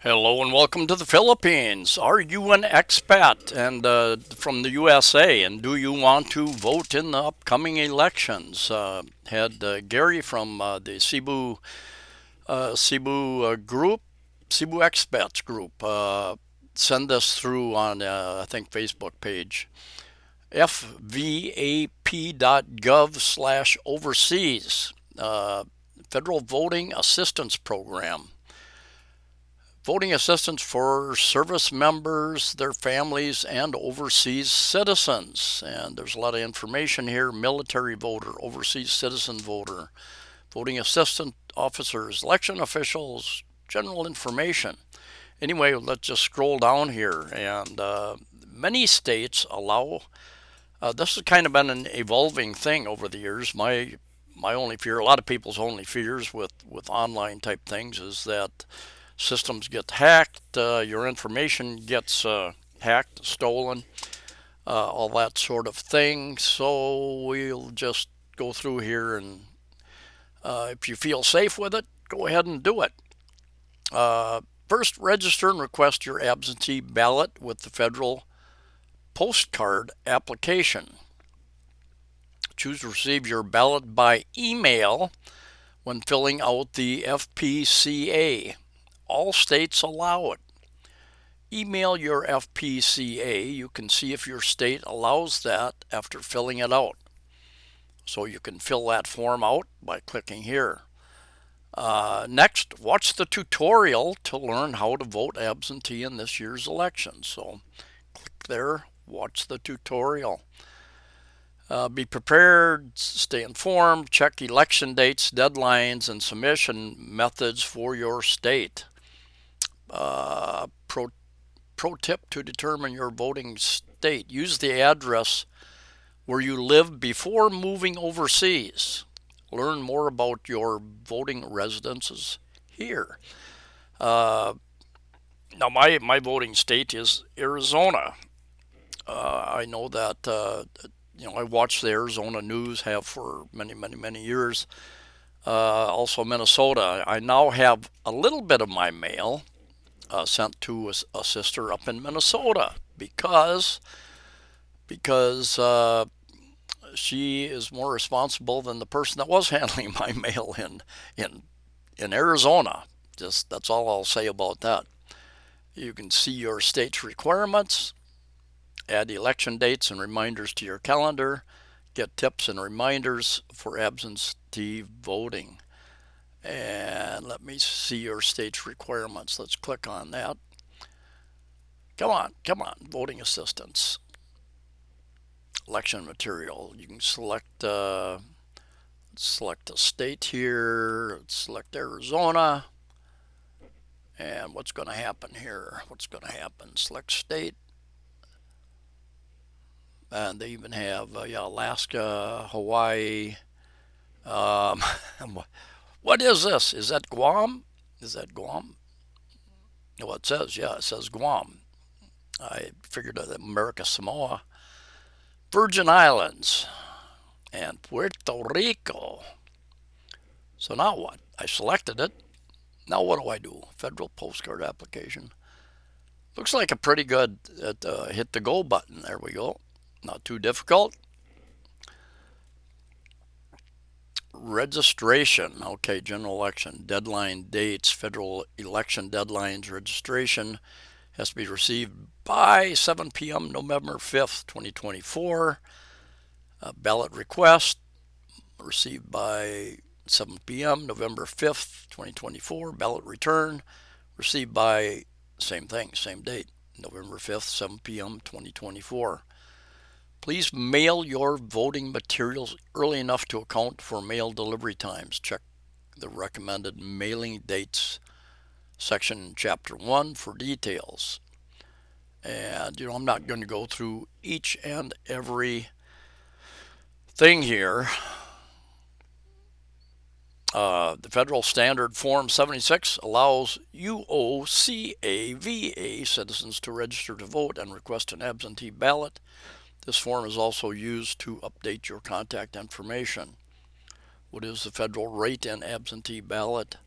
Hello and welcome to the Philippines. Are you an expat and from the USA, and do you want to vote in the upcoming elections? Had Gary from the Cebu group, Cebu Expats group, send us through on I think Facebook page fvap.gov/overseas, Federal Voting Assistance Program. Voting assistance for service members, their families, and overseas citizens. And there's a lot of information here: military voter, overseas citizen voter, voting assistant officers, election officials, general information. Anyway, let's just scroll down here. And many states allow, this has kind of been an evolving thing over the years. My only fear, a lot of people's only fears with online type things, is that systems get hacked, your information gets hacked, stolen, all that sort of thing. So we'll just go through here, and if you feel safe with it, go ahead and do it. First, register and request your absentee ballot with the federal postcard application. Choose to receive your ballot by email when filling out the FPCA. All states allow it. Email your FPCA. You can see if your state allows that after filling it out. So you can fill that form out by clicking here. Next, watch the tutorial to learn how to vote absentee in this year's election. So click there, watch the tutorial. Be prepared, stay informed, check election dates, deadlines, and submission methods for your state. Pro tip to determine your voting state: use the address where you lived before moving overseas. Learn more about your voting residences here. Uh, Now, my voting state is Arizona. I know that I watch the Arizona news, have for many years. Also Minnesota. I now have a little bit of my mail sent to a sister up in Minnesota because she is more responsible than the person that was handling my mail in Arizona. Just that's all I'll say about that. You can see your state's requirements, add election dates and reminders to your calendar, get tips and reminders for absentee voting. And let me see your state's requirements. Let's click on that. Come on, voting assistance. Election material. You can select a state here. Let's select Arizona. And what's going to happen here? What's going to happen? Select state. And they even have Alaska, Hawaii. Um, what is this? Is that Guam? Is that Guam? Well, it says Guam. I figured that America Samoa, Virgin Islands, and Puerto Rico. So now what? I selected it. Now what do I do? Federal postcard application. Looks like a pretty good hit the go button. There we go. Not too difficult. Registration. Okay, general election. Deadline dates. Federal election deadlines. Registration has to be received by 7 p.m. November 5th, 2024. Ballot request received by 7 p.m. November 5th, 2024. Ballot return received by same thing, same date, November 5th, 7 p.m. 2024. Please mail your voting materials early enough to account for mail delivery times. Check the recommended mailing dates section in Chapter 1 for details. And, I'm not going to go through each and every thing here. The Federal Standard Form 76 allows UOCAVA citizens to register to vote and request an absentee ballot. This form is also used to update your contact information. What is the federal rate in absentee ballot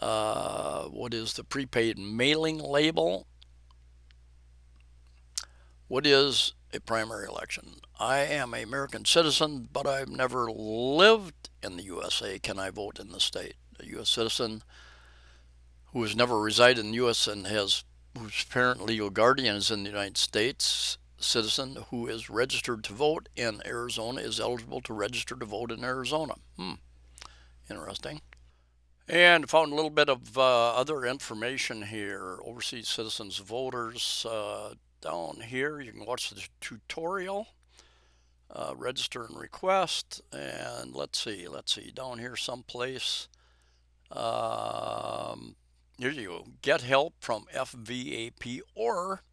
What is the prepaid mailing label? What is a primary election? I am an American citizen, but I've never lived in the USA. Can I vote in the state? A U.S. citizen who has never resided in the U.S. and whose parent legal guardian is in the United States, citizen who is registered to vote in Arizona is eligible to register to vote in Arizona. Interesting. And found a little bit of other information here. Overseas citizens voters. Down here, you can watch the tutorial, register and request, and let's see, down here someplace. Here you go. Get help from FVAP or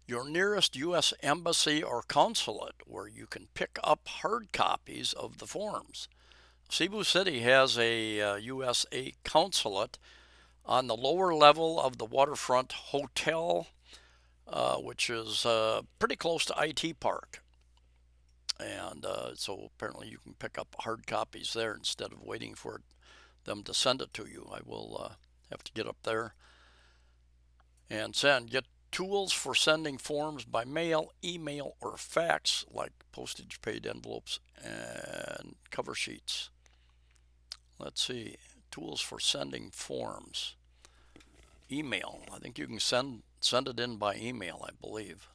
your nearest U.S. embassy or consulate, where you can pick up hard copies of the forms. Cebu City has a USA consulate on the lower level of the Waterfront Hotel, which is pretty close to IT Park. And so apparently you can pick up hard copies there instead of waiting for them to send it to you. I will have to get up there and get tools for sending forms by mail, email, or fax, like postage paid envelopes and cover sheets. Let's see, tools for sending forms. Email. I think you can send it in by email, I believe.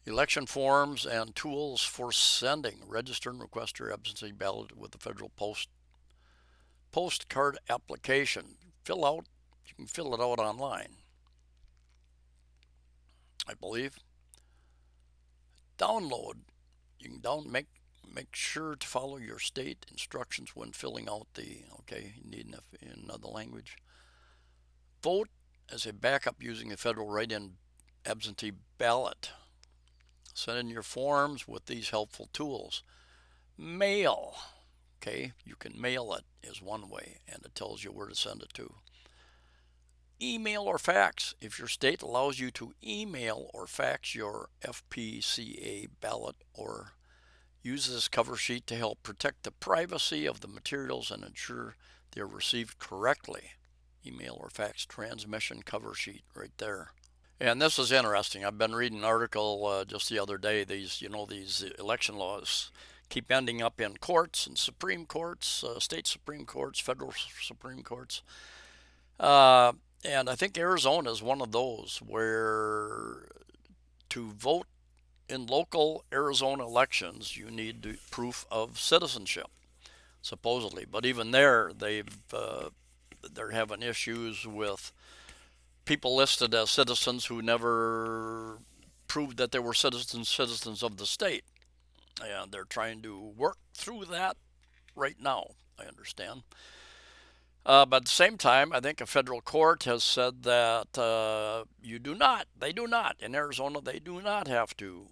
Election forms and tools for sending. Register and request your absentee ballot with the federal postcard application. You can fill it out online, I believe. Download. You can make sure to follow your state instructions when filling out the, okay, you need another language. Vote as a backup using the federal write-in absentee ballot. Send in your forms with these helpful tools. Mail. Okay, you can mail it is one way, and it tells you where to send it to. Email or fax. If your state allows you to email or fax your FPCA ballot, or use this cover sheet to help protect the privacy of the materials and ensure they're received correctly. Email or fax transmission cover sheet right there. And this is interesting. I've been reading an article just the other day. These election laws keep ending up in courts and Supreme Courts, state Supreme Courts, federal Supreme Courts. And I think Arizona is one of those where to vote in local Arizona elections, you need proof of citizenship, supposedly. But even there, they're having issues with people listed as citizens who never proved that they were citizens of the state. And they're trying to work through that right now, I understand. But at the same time, I think a federal court has said that they do not, in Arizona, they do not have to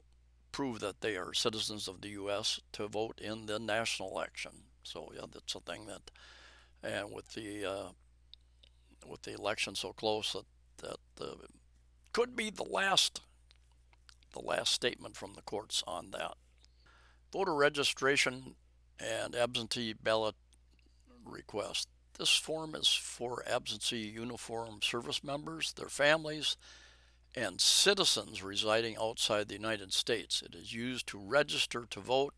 prove that they are citizens of the U.S. to vote in the national election. So yeah, that's a thing that, and with the election so close, that could be the last statement from the courts on that. Voter registration and absentee ballot request. This form is for absentee uniform service members, their families, and citizens residing outside the United States. It is used to register to vote,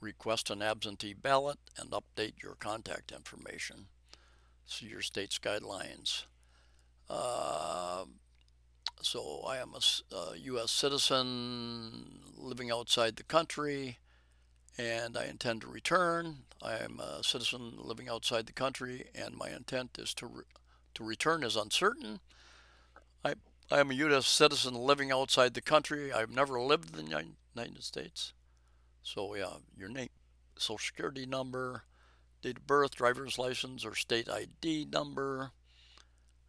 request an absentee ballot, and update your contact information. See your state's guidelines. So I am a U.S. citizen living outside the country, and I intend to return. I am a citizen living outside the country, and my intent is to return is uncertain. I am a U.S. citizen living outside the country. I've never lived in the United States. So yeah, your name, social security number, date of birth, driver's license, or state ID number.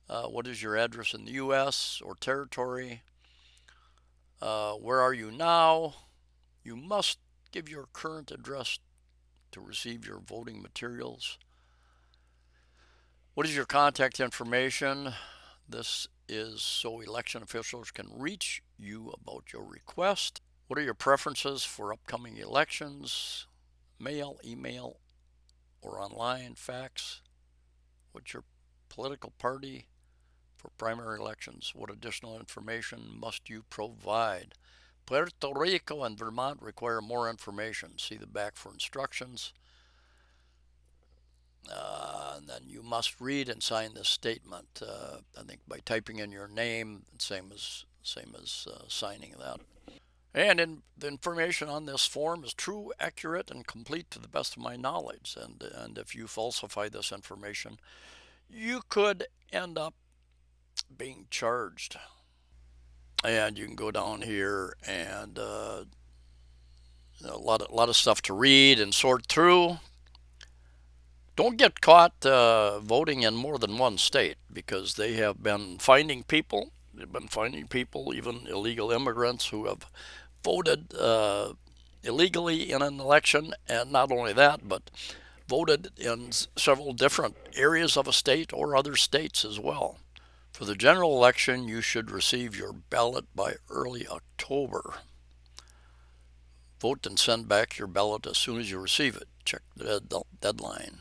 What is your address in the U.S. or territory? Where are you now? You must give your current address to receive your voting materials. What is your contact information? This is so election officials can reach you about your request. What are your preferences for upcoming elections? Mail, email, or online, fax? What's your political party for primary elections? What additional information must you provide? Puerto Rico and Vermont require more information. See the back for instructions. And then you must read and sign this statement. I think by typing in your name, same as signing that. And the information on this form is true, accurate, and complete to the best of my knowledge. And if you falsify this information, you could end up being charged. And you can go down here and a lot of stuff to read and sort through. Don't get caught voting in more than one state, because they have been finding people. They've been finding people, even illegal immigrants, who have voted illegally in an election, and not only that, but voted in several different areas of a state or other states as well. For the general election, you should receive your ballot by early October. Vote and send back your ballot as soon as you receive it. Check the deadline.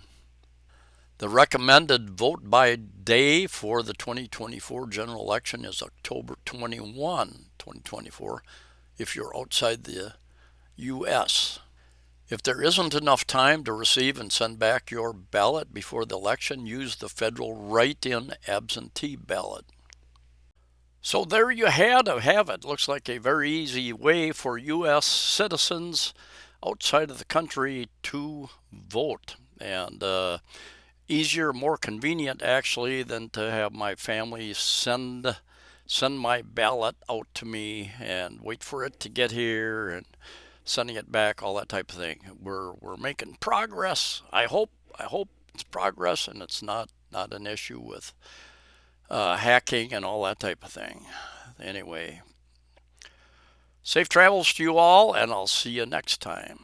The recommended vote by day for the 2024 general election is October 21, 2024, if you're outside the U.S. If there isn't enough time to receive and send back your ballot before the election, use the federal write-in absentee ballot. So there you have it. Looks like a very easy way for U.S. citizens outside of the country to vote. And easier, more convenient actually, than to have my family send my ballot out to me and wait for it to get here and sending it back, all that type of thing. We're making progress. I hope it's progress, and it's not an issue with hacking and all that type of thing. Anyway, safe travels to you all, and I'll see you next time.